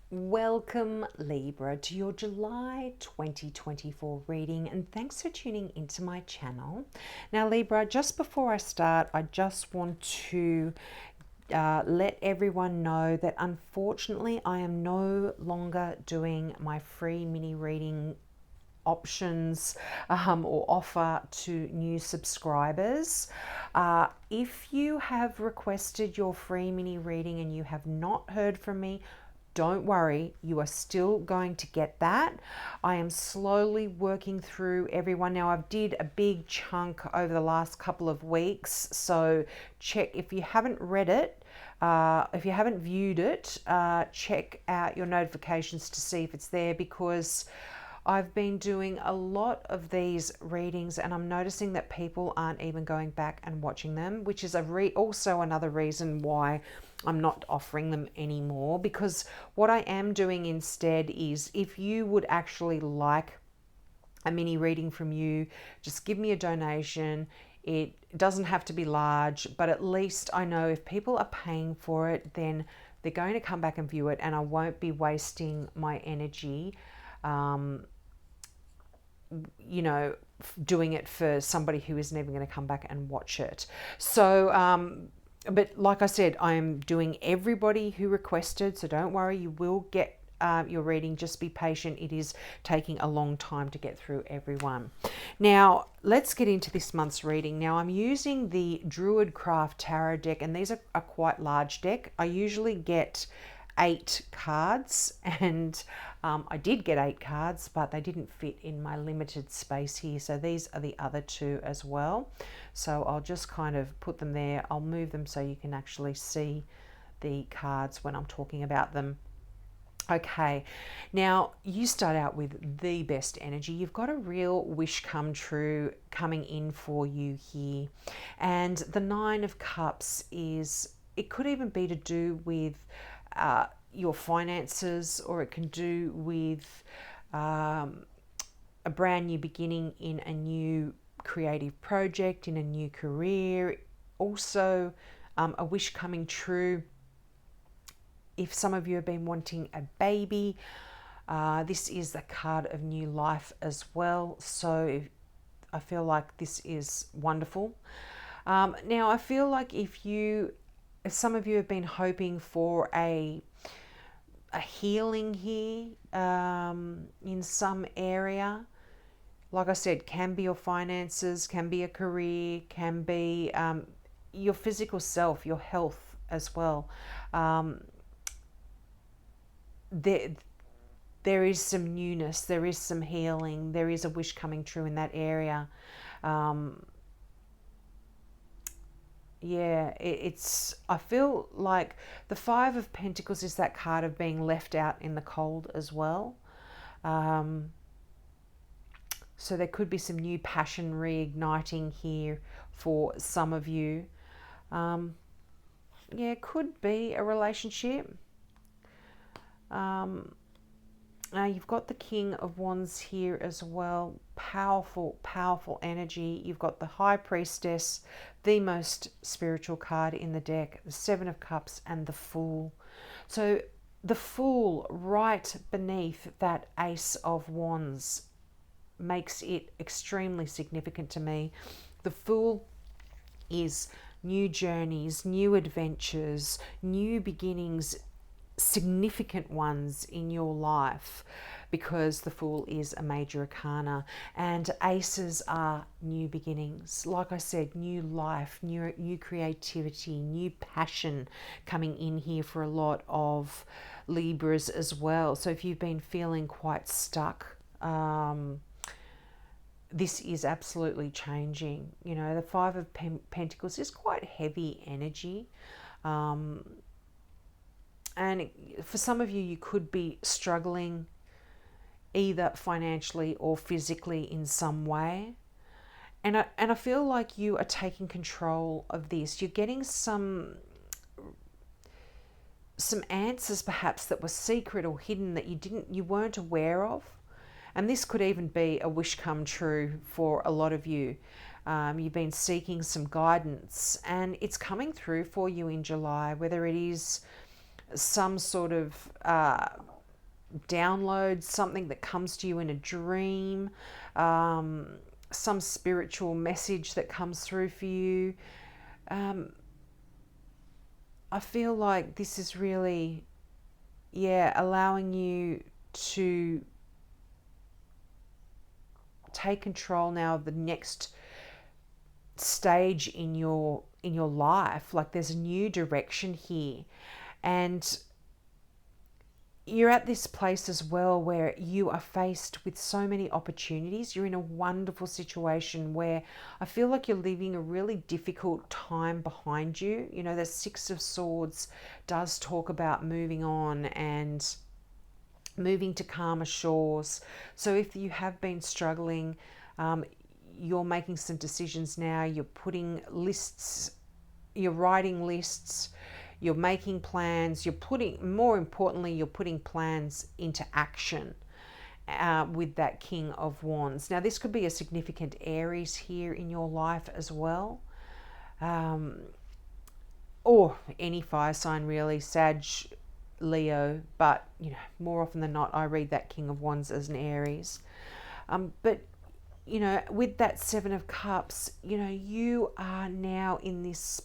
Welcome, Libra, to your July 2024 reading, and thanks for tuning into my channel. Now, Libra, just before I start, I just want to let everyone know that unfortunately I am no longer doing my free mini reading options or offer to new subscribers. If you have requested your free mini reading and you have not heard from me, don't worry, you are still going to get that. I am slowly working through everyone. Now, I've did a big chunk over the last couple of weeks, so check if you haven't read it. If you haven't viewed it, check out your notifications to see if it's there, because I've been doing a lot of these readings and I'm noticing that people aren't even going back and watching them, which is also another reason why I'm not offering them anymore. Because what I am doing instead is, if you would actually like a mini reading from you, just give me a donation. It doesn't have to be large, but at least I know if people are paying for it, then they're going to come back and view it and I won't be wasting my energy doing it for somebody who isn't even going to come back and watch it. So, but like I said, I'm doing everybody who requested, so don't worry, you will get your reading. Just be patient. It is taking a long time to get through everyone. Now, let's get into this month's reading. Now, I'm using the Druid Craft Tarot deck, and these are a quite large deck. I usually get 8 cards, and I did get 8 cards, but they didn't fit in my limited space here, so these are the other 2 as well. So I'll just kind of put them there. I'll move them so you can actually see the cards when I'm talking about them. Okay, now you start out with the best energy. You've got a real wish come true coming in for you here, and the 9 of Cups is, it could even be to do with your finances, or it can do with a brand new beginning in a new creative project, in a new career. Also, a wish coming true. If some of you have been wanting a baby, this is the card of new life as well. So I feel like this is wonderful. Now, I feel like if some of you have been hoping for a healing here in some area, like I said, can be your finances, can be a career, can be your physical self, your health as well. There is some newness, there is some healing, there is a wish coming true in that area. I feel like the 5 of Pentacles is that card of being left out in the cold as well. So there could be some new passion reigniting here for some of you. It could be a relationship. Now you've got the King of Wands here as well. Powerful, powerful energy. You've got the High Priestess, the most spiritual card in the deck, the 7 of Cups, and the Fool. So the Fool right beneath that Ace of Wands makes it extremely significant to me. The Fool is new journeys, new adventures, new beginnings, significant ones in your life, because the Fool is a major arcana, and aces are new beginnings. Like I said, new life, new creativity, new passion coming in here for a lot of Libras as well. So if you've been feeling quite stuck, this is absolutely changing. You know, the 5 of Pentacles is quite heavy energy. And for some of you, you could be struggling either financially or physically in some way. And I feel like you are taking control of this. You're getting some answers perhaps that were secret or hidden that you weren't aware of. And this could even be a wish come true for a lot of you. You've been seeking some guidance and it's coming through for you in July, whether it is some sort of downloads, something that comes to you in a dream, some spiritual message that comes through for you. I feel like this is really, allowing you to take control now of the next stage in your life. Like there's a new direction here, and you're at this place as well where you are faced with so many opportunities. You're in a wonderful situation where I feel like you're leaving a really difficult time behind you. You know, the Six of Swords does talk about moving on and moving to calmer shores. So if you have been struggling, you're making some decisions now. You're putting lists, you're writing lists, you're making plans, more importantly, you're putting plans into action with that King of Wands. Now, this could be a significant Aries here in your life as well. Or any fire sign really, Sag, Leo, but you know, more often than not, I read that King of Wands as an Aries. But you know, with that Seven of Cups, you know, you are now in this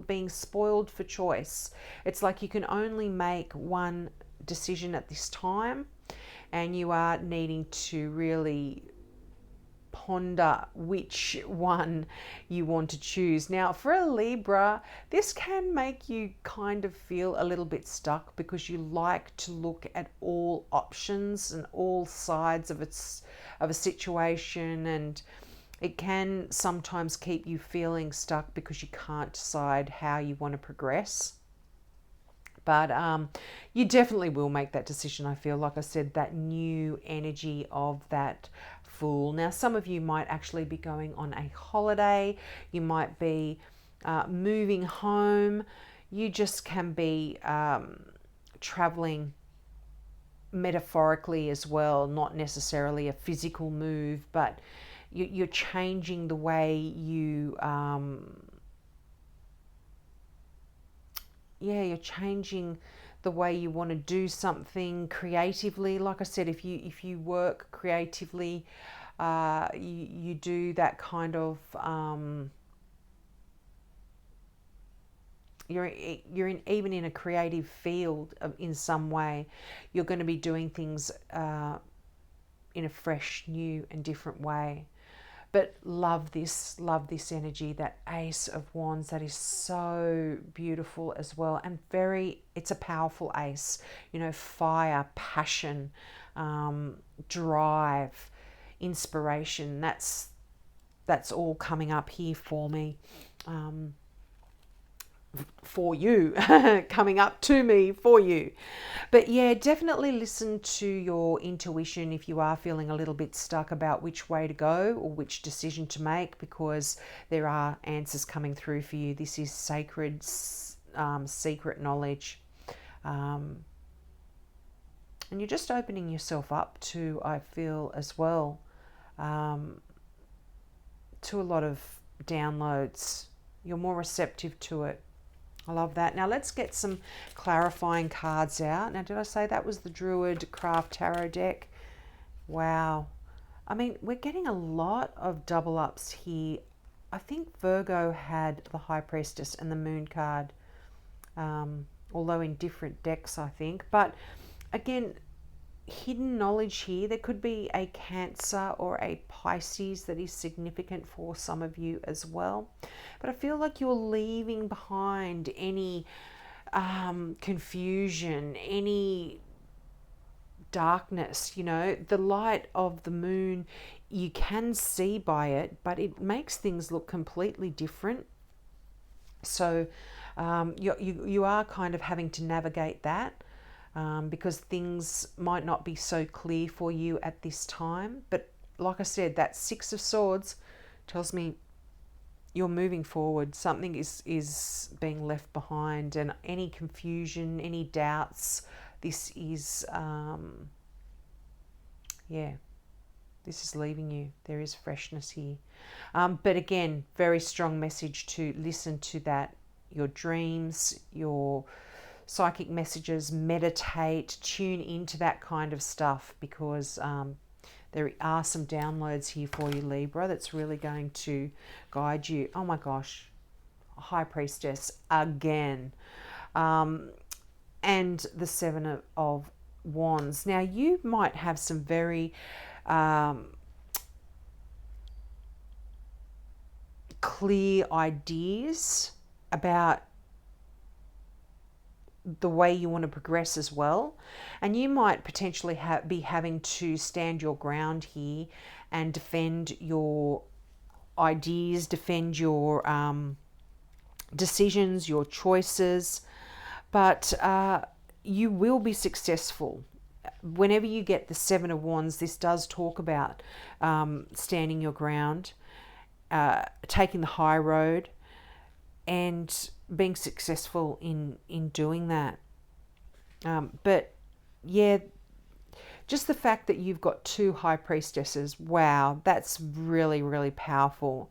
being spoiled for choice. It's like you can only make one decision at this time, and you are needing to really ponder which one you want to choose. Now, for a Libra, this can make you kind of feel a little bit stuck because you like to look at all options and all sides of a situation, and it can sometimes keep you feeling stuck because you can't decide how you want to progress. But you definitely will make that decision, I feel. Like I said, that new energy of that Fool. Now, some of you might actually be going on a holiday. You might be moving home. You just can be traveling metaphorically as well, not necessarily a physical move, but you're changing the way you're changing the way you want to do something creatively. Like I said, if you work creatively, you do that kind of even in a creative field in some way, you're going to be doing things in a fresh, new and different way. But love this energy, that Ace of Wands. That is so beautiful as well, and it's a powerful ace. You know, fire, passion, drive, inspiration. That's all coming up here for me. For you, coming up to me for you. But yeah, definitely listen to your intuition if you are feeling a little bit stuck about which way to go or which decision to make, because there are answers coming through for you. This is sacred, secret knowledge. And you're just opening yourself up to, I feel as well, to a lot of downloads. You're more receptive to it. I love that. Now let's get some clarifying cards out. Now, did I say that was the Druid Craft Tarot deck? Wow. I mean, we're getting a lot of double ups here. I think Virgo had the High Priestess and the Moon card, although in different decks, I think. But again, hidden knowledge here. There could be a Cancer or a Pisces that is significant for some of you as well. But I feel like you're leaving behind any confusion, any darkness. You know, the light of the moon, you can see by it, but it makes things look completely different. So you are kind of having to navigate that. Because things might not be so clear for you at this time. But like I said, that Six of Swords tells me you're moving forward. Something is being left behind, and any confusion, any doubts, this is, this is leaving you. There is freshness here. But again, very strong message to listen to that, your dreams, your psychic messages, meditate, tune into that kind of stuff, because there are some downloads here for you, Libra, that's really going to guide you. Oh my gosh, High Priestess again. And the Seven of Wands. Now, you might have some very clear ideas about the way you want to progress as well, and you might potentially be having to stand your ground here and defend your ideas, defend your decisions, your choices, but you will be successful. Whenever you get the Seven of Wands, this does talk about standing your ground, taking the high road, and being successful in doing that. But yeah, just the fact that you've got two High Priestesses, wow, that's really, really powerful.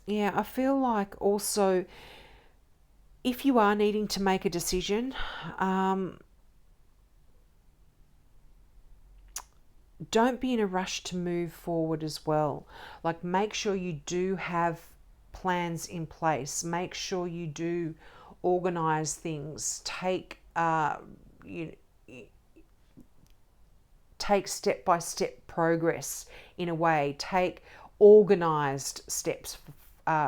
Yeah, I feel like also, if you are needing to make a decision, don't be in a rush to move forward as well. Like, make sure you do have plans in place. Make sure you do organize things. Take take step-by-step progress in a way. Take organized steps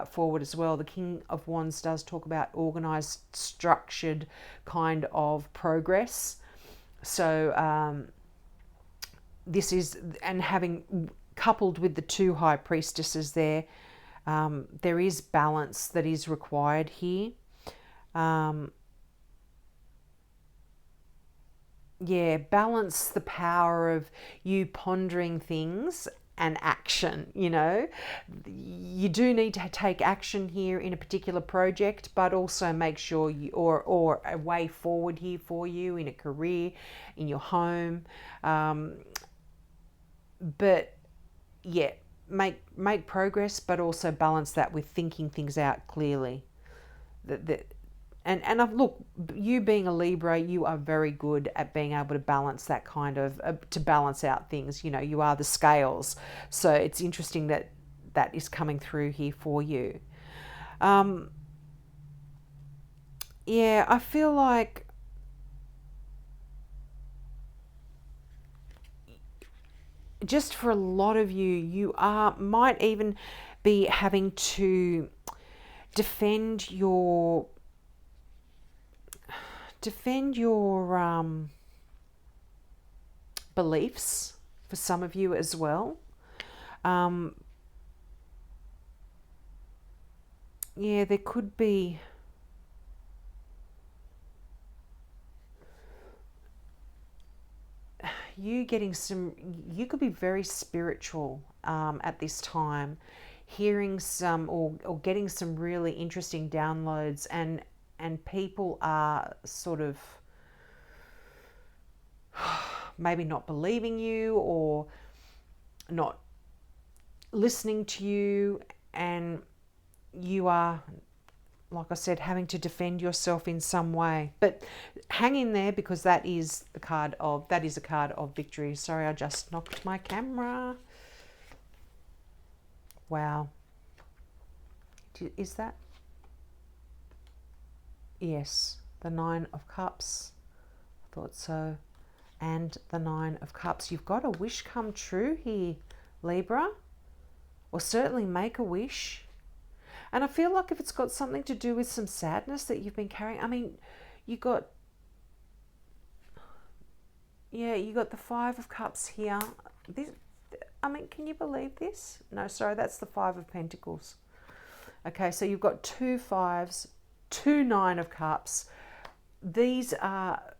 forward as well. The King of Wands does talk about organized, structured kind of progress. So this is, and having coupled with the two High Priestesses there, there is balance that is required here. Yeah, balance the power of you pondering things and action. You do need to take action here in a particular project, but also make sure you, or a way forward here for you in a career, in your home. But yeah, make progress, but also balance that with thinking things out clearly. And look, you being a Libra, you are very good at being able to balance that kind of, to balance out things. You are the scales. So it's interesting that that is coming through here for you. Yeah, I feel like just for a lot of you, you might even be having to defend your beliefs, for some of you as well. Yeah, there could be you could be very spiritual at this time, hearing some or getting some really interesting downloads, and people are sort of maybe not believing you or not listening to you, and you are, like I said, having to defend yourself in some way. But hang in there, because that is a card of victory. Sorry, I just knocked my camera. Wow. Is that? Yes, the Nine of Cups. I thought so. And the Nine of Cups. You've got a wish come true here, Libra. Or certainly make a wish. And I feel like if it's got something to do with some sadness that you've been carrying, I mean, you got the Five of Cups here. This, I mean, can you believe this? No, sorry, that's the Five of Pentacles. Okay, so you've got two fives, two Nine of Cups. These are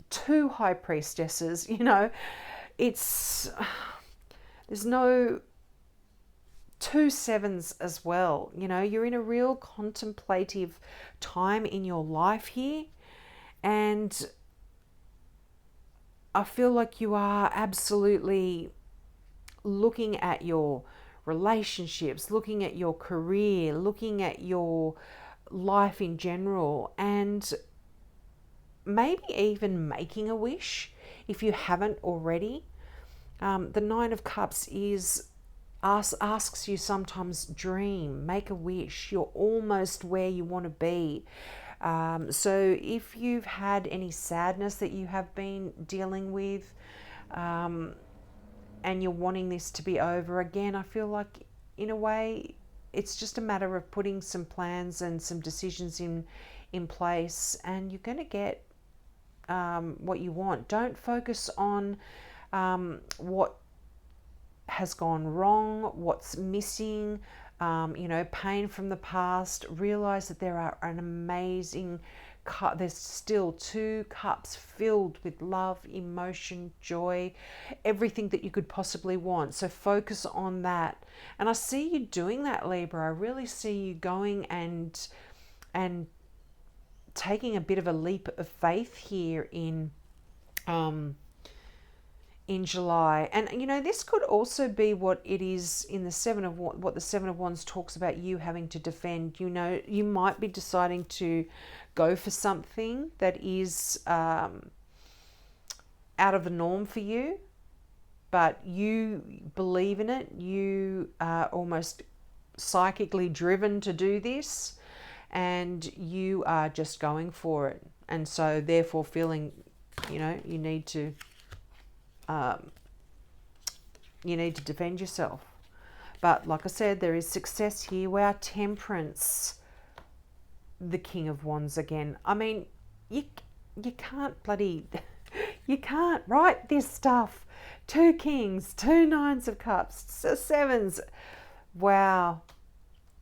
two High Priestesses. There's no two sevens as well. You're in a real contemplative time in your life here, and I feel like you are absolutely looking at your relationships, looking at your career, looking at your life in general, and maybe even making a wish if you haven't already. The Nine of Cups asks you sometimes dream, make a wish. You're almost where you want to be. So if you've had any sadness that you have been dealing with, and you're wanting this to be over again, I feel like in a way it's just a matter of putting some plans and some decisions in place, and you're going to get what you want. Don't focus on what has gone wrong, what's missing, pain from the past. Realize that there are an amazing cup. There's still 2 cups filled with love, emotion, joy, everything that you could possibly want. So focus on that. And I see you doing that, Libra. I really see you going and taking a bit of a leap of faith here in July. And this could also be what it is in the what the Seven of Wands talks about, you having to defend. You might be deciding to go for something that is out of the norm for you, but you believe in it. You are almost psychically driven to do this, and you are just going for it. And so therefore feeling, you need to defend yourself. But like I said, there is success here. Wow, Temperance, the King of Wands again. I mean, you can't you can't write this stuff. 2 Kings, 2 Nines of Cups, 7s. Wow,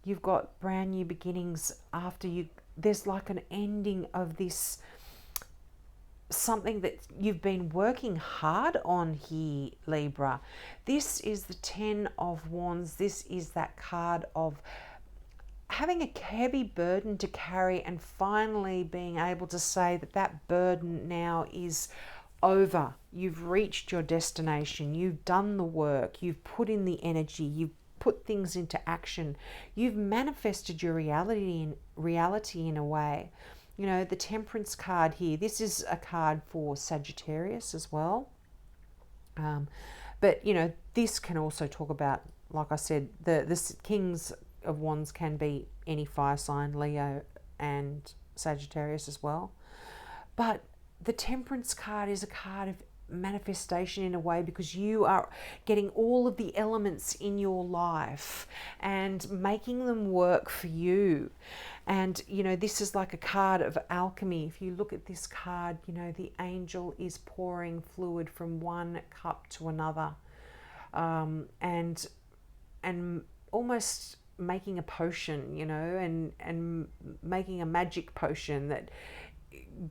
you've got brand new beginnings after you. There's like an ending of this, something that you've been working hard on here, Libra. This is the 10 of Wands. This is that card of having a heavy burden to carry and finally being able to say that that burden now is over. You've reached your destination. You've done the work. You've put in the energy. You've put things into action. You've manifested your reality in a way. The Temperance card here, this is a card for Sagittarius as well. But, this can also talk about, like I said, the Kings of Wands can be any fire sign, Leo and Sagittarius as well. But the Temperance card is a card of manifestation in a way, because you are getting all of the elements in your life and making them work for you. And this is like a card of alchemy. If you look at this card, the angel is pouring fluid from one cup to another, and almost making a potion, and making a magic potion that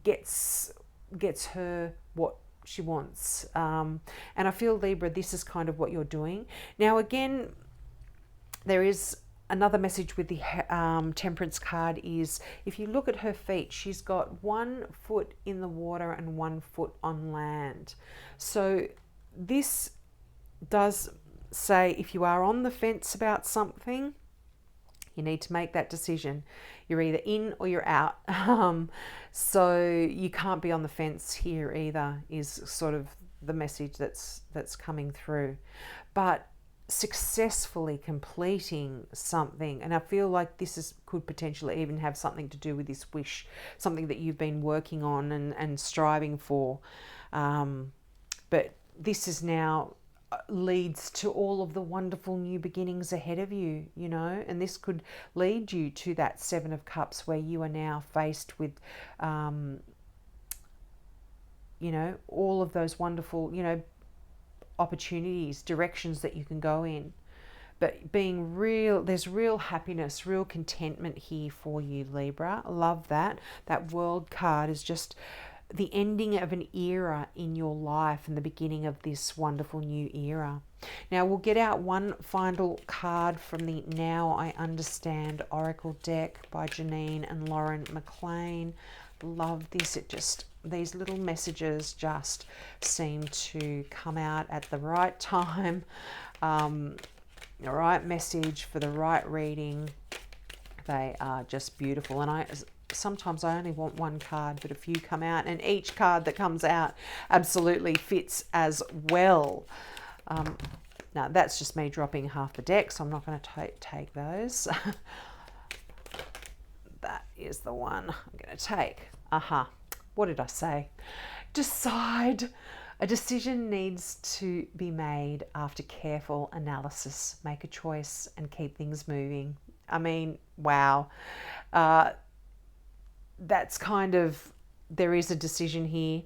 gets her what she wants. And I feel, Libra, this is kind of what you're doing. Now, again, there is another message with the Temperance card is, if you look at her feet, she's got 1 foot in the water and 1 foot on land. So this does say, if you are on the fence about something, you need to make that decision. You're either in or you're out. So you can't be on the fence here either, is sort of the message that's coming through. But successfully completing something, and I feel like this could potentially even have something to do with this wish, something that you've been working on and striving for. But this is now leads to all of the wonderful new beginnings ahead of you, and this could lead you to that 7 of Cups, where you are now faced with all of those wonderful opportunities, directions that you can go in. But there's real happiness, real contentment here for you, Libra. I love that. That World card is just the ending of an era in your life and the beginning of this wonderful new era. Now we'll get out one final card from the Now I Understand Oracle deck by Janine and Lauren McLean. Love this. These little messages just seem to come out at the right time. the right message for the right reading. They are just beautiful. And sometimes I only want one card, but a few come out, and each card that comes out absolutely fits as well. Now that's just me dropping half the deck, so I'm not going to take those. That is the one I'm going to take. What did I say? Decide. A decision needs to be made after careful analysis. Make a choice and keep things moving. I mean, wow. That's kind of, there is a decision here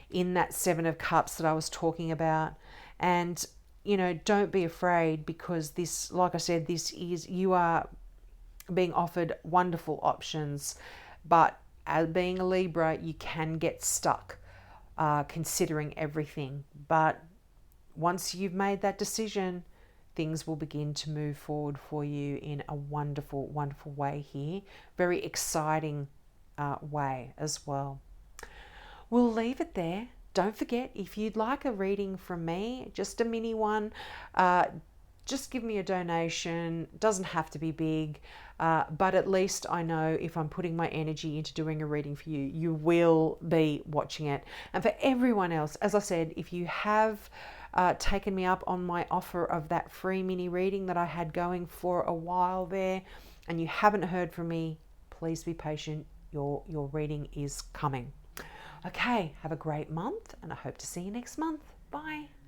in that Seven of Cups that I was talking about. And, you know, don't be afraid, because this, like I said, this is, you are being offered wonderful options, but as being a Libra, you can get stuck considering everything. But once you've made that decision, things will begin to move forward for you in a wonderful, wonderful way here. Very exciting way as well. We'll leave it there. Don't forget, if you'd like a reading from me, just a mini one, just give me a donation. It doesn't have to be big, but at least I know if I'm putting my energy into doing a reading for you, you will be watching it. And for everyone else, as I said, if you have taken me up on my offer of that free mini reading that I had going for a while there, and you haven't heard from me, please be patient. Your reading is coming. Okay, have a great month, and I hope to see you next month. Bye.